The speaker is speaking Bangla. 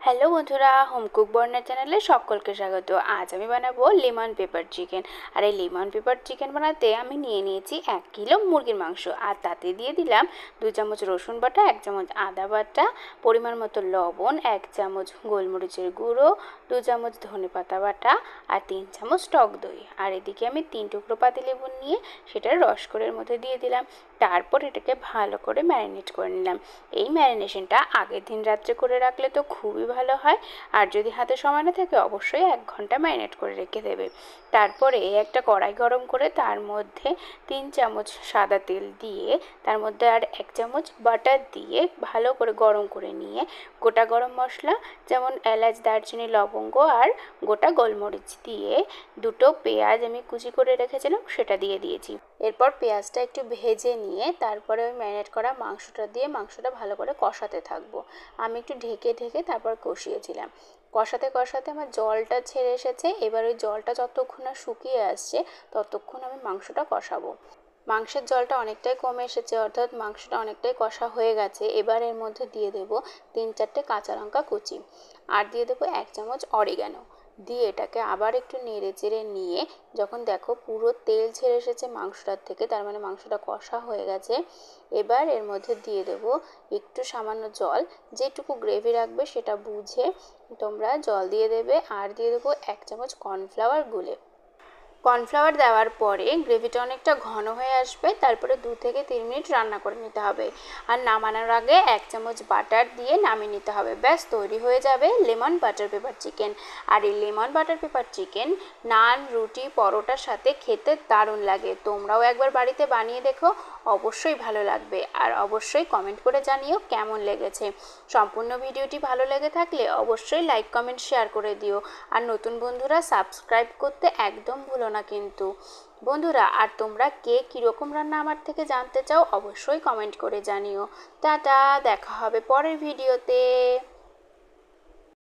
হ্যালো বন্ধুরা, হোম কুক বর্ণা চ্যানেলে সকলকে স্বাগত। আজ আমি বানাবো লেমন পেপার চিকেন। আর এই লেমন পেপার চিকেন বানাতে আমি নিয়ে নিয়েছি 1 কিলো মুরগির মাংস, আর তাতে দিয়ে দিলাম 2 চামচ রসুন বাটা, 1 চামচ আদা বাটা, পরিমাণ মতো লবণ, 1 চামচ গোলমরিচের গুঁড়ো, 2 চামচ ধনেপাতা বাটা আর 3 চামচ টক দই। আর এদিকে আমি 3 টুকরো পাতিলেবু নিয়ে সেটার রস করে এর মধ্যে দিয়ে দিলাম। তারপর এটাকে ভালো করে ম্যারিনেট করে নিলাম। এই ম্যারিনেশনটা আগের দিন রাত্রে করে রাখলে তো খুবই ভালো হয়, আর যদি হাতে সময় না থাকে অবশ্যই 1 ঘন্টা ম্যারিনেট করে রেখে দেবে। তারপরে একটা কড়াই গরম করে তার মধ্যে 3 চামচ সাদা তেল দিয়ে তার মধ্যে আর 1 চামচ বাটার দিয়ে ভালো করে গরম করে নিয়ে গোটা গরম মশলা যেমন এলাচ, দারচিনি, লবঙ্গ আর গোটা গোলমরিচ দিয়ে 2টো পেঁয়াজ আমি কুচি করে রেখেছিলাম সেটা দিয়ে দিয়েছি। এরপর পেঁয়াজটা একটু ভেজে নিয়ে তারপরে ওই ম্যারিনেট করা মাংসটা দিয়ে মাংসটা ভালো করে কষাতে থাকবো। আমি একটু ঢেকে ঢেকে তারপর কষিয়েছিলাম। কষাতে কষাতে আমার জলটা ছেড়ে এসেছে। এবার ওই জলটা যতক্ষণ না শুকিয়ে আসছে ততক্ষণ আমি মাংসটা কষাবো। মাংসের জলটা অনেকটাই কমে এসেছে, অর্থাৎ মাংসটা অনেকটাই কষা হয়ে গেছে। এবার এর মধ্যে দিয়ে দেবো 3-4টে কাঁচা লঙ্কা কুচি, আর দিয়ে দেবো 1 চামচ অরিগ্যানো। দিয়ে এটাকে আবার একটু নেড়ে চেড়ে নিয়ে যখন দেখো পুরো তেল ছেড়ে এসেছে মাংসটার থেকে, তার মানে মাংসটা কষা হয়ে গেছে, এবার এর মধ্যে দিয়ে দেবো একটু সামান্য জল। যেটুকু গ্রেভি রাখবে সেটা বুঝে তোমরা জল দিয়ে দেবে। আর দিয়ে দেবো 1 চামচ কর্নফ্লাওয়ার গুলে। কর্নফ্লাওয়ার দেওয়ার পরে গ্রেভিটা অনেকটা ঘন হয়ে আসবে। তারপরে 2 থেকে 3 মিনিট রান্না করে নিতে হবে। আর নামানোর আগে 1 চামচ বাটার দিয়ে নামিয়ে নিতে হবে। ব্যাস তৈরি হয়ে যাবে লেমন বাটার পেপার চিকেন। আর এই লেমন বাটার পেপার চিকেন নান, রুটি, পরোটার সাথে খেতে দারুণ লাগে। তোমরাও একবার বাড়িতে বানিয়ে দেখো, অবশ্যই ভালো লাগবে। আর অবশ্যই কমেন্ট করে জানিও কেমন লেগেছে। সম্পূর্ণ ভিডিওটি ভালো লেগে থাকলে অবশ্যই লাইক, কমেন্ট, শেয়ার করে দিও। আর নতুন বন্ধুরা সাবস্ক্রাইব করতে একদম ভুলো না কিন্তু বন্ধুরা। আর তোমরা কে কীরকম রান্না আমার থেকে জানতে চাও অবশ্যই কমেন্ট করে জানিও। টাটা, দেখা হবে পরের ভিডিওতে।